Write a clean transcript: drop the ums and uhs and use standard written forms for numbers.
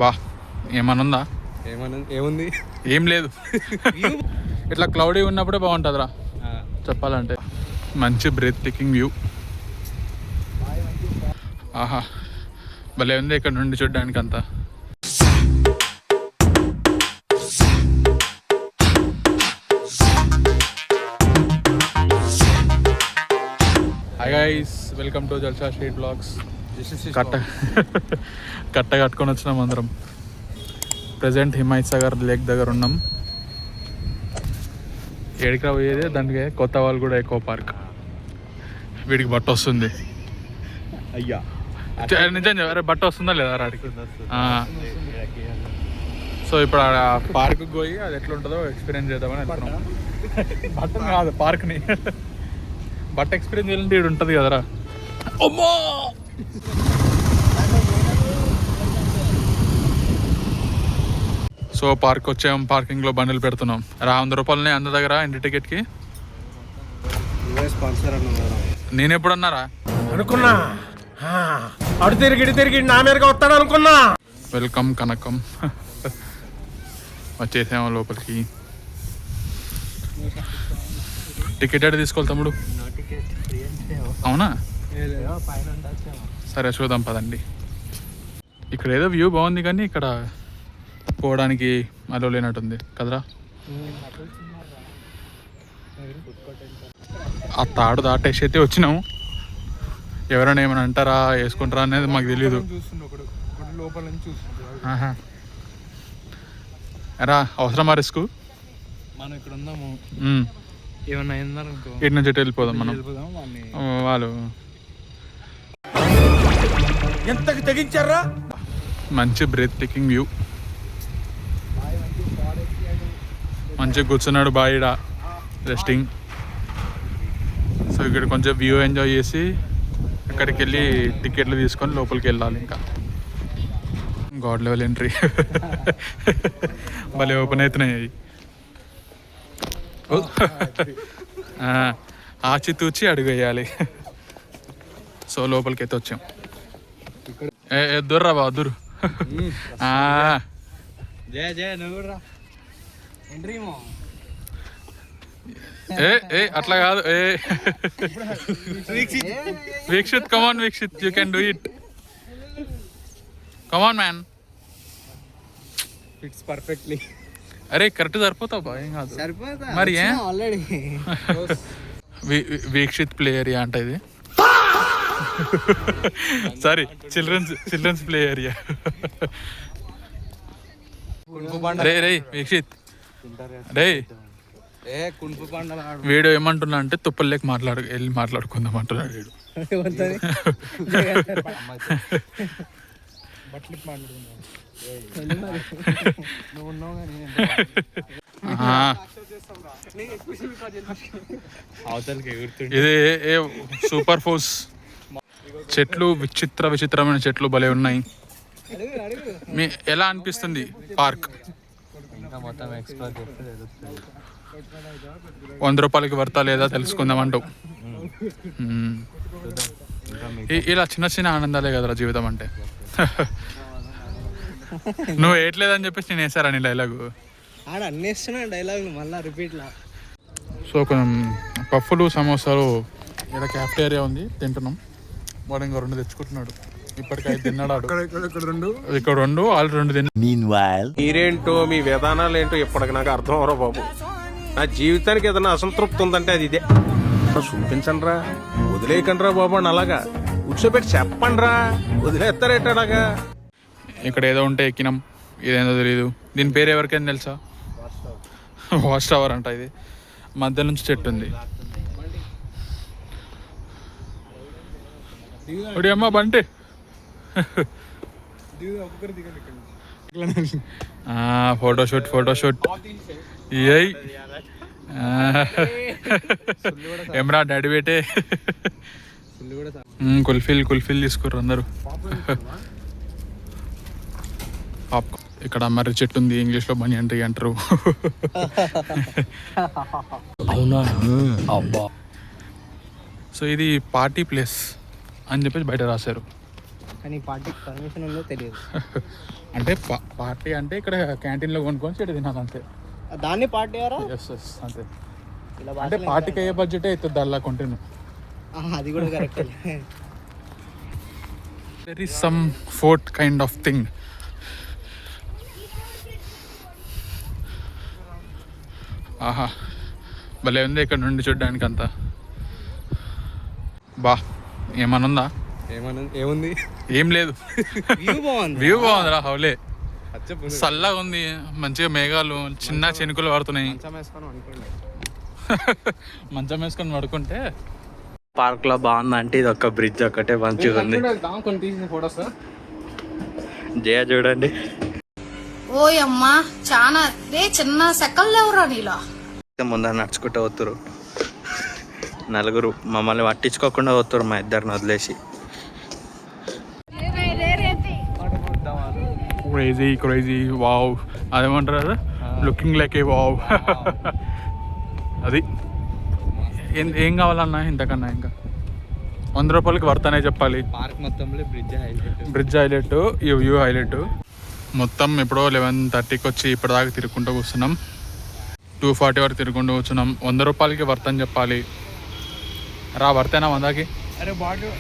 బా ఏమన్నా ఉందా? ఏముంది? ఏం లేదు. ఇట్లా క్లౌడీ ఉన్నప్పుడే బాగుంటుందిరా చెప్పాలంటే. మంచి బ్రెత్ టేకింగ్ వ్యూ. ఆహా భలే ఉంది ఇక్కడ నుండి చూడడానికి అంతా. Hi guys, welcome to Jalsa street blogs. కట్ట కట్టుకొని వచ్చినాం అందరం. ప్రజెంట్ హిమాయత్ సాగర్ లేక్ దగ్గర ఉన్నాం. ఏడికి పోయేది దానికి కొత్త వాళ్ళు కూడా ఎకో పార్క్. వీడికి బట్ట వస్తుంది. అయ్యా నిజం చెప్పారే, బట్ట వస్తుందా లేదా రాడికి? సో ఇప్పుడు ఆ పార్క్కి పోయి అది ఎట్లా ఉంటుందో ఎక్స్పీరియన్స్ చేద్దామని వెళ్తున్నాం. బట్ట కాదు పార్క్ని. బట్ట ఎక్స్పీరియన్స్ చేయాలంటే ఇది ఉంటుంది కదరా. అమ్మో సో పార్క్ వచ్చాం. పార్కింగ్లో బండిలు పెడుతున్నాం. 100 రూపాయలని అందరి దగ్గర ఇంటి టికెట్కి. నేను ఎప్పుడు అన్నారా అనుకున్నా, అడు తిరిగి నా మీదగా వస్తాడు అనుకున్నా. వెల్కమ్ కనకం. వచ్చేసాము లోపలికి. టికెట్ ఎక్కడ తీసుకోవాలి తమ్ముడు? అవునా, సరే చూద్దాం పదండి. ఇక్కడ ఏదో వ్యూ బాగుంది కానీ ఇక్కడ పోవడానికి అలో లేనట్టుంది కదరా. ఆ తాడు దాటేసి అయితే వచ్చినాము. ఎవరైనా ఏమైనా అంటారా వేసుకుంటారా అనేది మాకు తెలీదు. ఎరా అవసరమా రిస్క్? మనం ఇక్కడ ఉందాము, ఏమన్నా అయిందనుకో ఇటు నుంచి వెళ్ళిపోదాం మనం. వాళ్ళు ఎంతకు తెగించారా. మంచి బ్రెత్ టేకింగ్ వ్యూ. మంచిగా కూర్చున్నాడు బాయిడా రెస్టింగ్. సో ఇక్కడ కొంచెం వ్యూ ఎంజాయ్ చేసి అక్కడికి వెళ్ళి టికెట్లు తీసుకొని లోపలికి వెళ్ళాలి. ఇంకా గాడ్ లెవెల్ ఎంట్రీ. భలే ఓపెన్ అవుతున్నాయి అవి. ఆచితూచి అడుగు వేయాలి. సో లోపలికి అయితే వచ్చాం. దూర్రా బా దూరు. అట్లా కాదు. Vikshith come on Vikshith, you can do it. Come on man, fits perfectly. అరే కరెక్ట్ సరిపోతావు బా, ఏం కాదు మరి. ఏ వీక్షిత్ ప్లే ఏరియా అంటే ఇది. Sorry, children's play area. రే రే వీక్షిత్, రే వీడు ఏమంటున్నా అంటే తుప్పలేక వెళ్ళి మాట్లాడుకుందాం అంటున్నాడు వీడు. ఇది సూపర్ ఫోర్స్ చెట్లు, విచిత్రమైన చెట్లు భలే ఉన్నాయి. మీ ఎలా అనిపిస్తుంది పార్క్? 100 రూపాయలకి వర్తా లేదా తెలుసుకుందాం అంటావు. ఇలా చిన్న చిన్న ఆనందాలే కదరా జీవితం అంటే. నువ్వు వేయట్లేదని చెప్పేసి నేను వేసారా నీ డైలాగు. సో కొంచెం పఫ్ఫులు, సమోసాలు ఇలా క్యాఫ్టేరియా ఉంది, తింటున్నాం. వాడు ఇంకా 2 తెచ్చుకుంటున్నాడు. ఇప్పటికి 5 తిన్నాడు. ఇక్కడ 2 ఆల్రెడీ 2 తిన్నాడు. మీరేంటో మీ విధానాలు ఏంటో ఇప్పటికి నాకు అర్థం అవరో బాబు. నా జీవితానికి ఏదైనా అసంతృప్తి ఉందంటే అది ఇదే. చూపించండి రా, వదిలేయకండి రా బాబు అని అలాగా కూర్చోబెట్టి చెప్పండి రా, వదిలేస్తారేటాగా. ఇక్కడ ఏదో ఉంటే ఎక్కినాం, ఇదేందో తెలియదు. దీని పేరు ఎవరికైనా తెలుసా? వాచ్ టవర్ అంట. ఇది మధ్య నుంచి చెట్టు ఉంది. అమ్మ బంటి. ఫోటోషూట్. ఏమ్రా డాడీ బేటే. కుల్ఫీలు తీసుకుర్రు అందరూ. ఇక్కడ మర్రి చెట్టు ఉంది, ఇంగ్లీష్లో బనియన్ ట్రీ అంటారు. సో ఇది పార్టీ ప్లేస్ అని చెప్పేసి బయట రాశారు. కానీ పార్టీకి పర్మిషన్ ఉందో తెలియదు. అంటే పార్టీ అంటే ఇక్కడ క్యాంటీన్లో కొనుక్కొని చెడు తినాలి అంతే. దాన్ని పార్టీ ఎవరా? ఎస్ ఎస్ అంతే. ఇలా అంటే పార్టీకి అయ్యే బడ్జెటే అవుతుంది అలా కొంటాను. అది కూడా correct. There is some fort kind of thing. ఆహా భలే ఉంది ఇక్కడ నుండి చూడడానికి అంతా. బా ఏమనుందా? ఏముంది? ఏం లేదు. వ్యూ బాగుంది. వ్యూ బాగుందిరా హౌలే. చల్లగా ఉంది, మంచిగా మేఘాలు చిన్న చెనుకులు పడుతున్నాయి. మంచం వేసుకొని పడుకుంటే పార్క్ లో బాగుంది అంటే ఇది ఒక బ్రిడ్జ్ ఒకటే మంచిగా ఉంది. జయ చూడండి. ఓయమ్మా చాలా చిన్న సెకల్ ఎవరా నీలో. ముందర నడుచుకుంటూ పోతురు నలుగురు, మమ్మల్ని పట్టించుకోకుండా పోతురు మా ఇద్దరిని వదిలేసి. Crazy crazy wow. అదేమంటారు, లుకింగ్ లైక్ ఏ వావ్. అది ఏం కావాలన్నా ఇంతకన్నా ఇంకా 100 రూపాయలకి వర్తనే చెప్పాలి. పార్క్ మొత్తంలో బ్రిడ్జ్ హైలైట్, ఈ వ్యూ హైలైట్. మొత్తం ఎప్పుడో 11:30కి వచ్చి ఇప్పటిదాకా తిరుగుకుంటూ కూర్చున్నాం. 2:40 వరకు తిరుగుకుంటూ కూర్చున్నాం. 100 రూపాయలకి వర్తని చెప్పాలి. రా వర్తేనా 100కి? అరే బాటిల్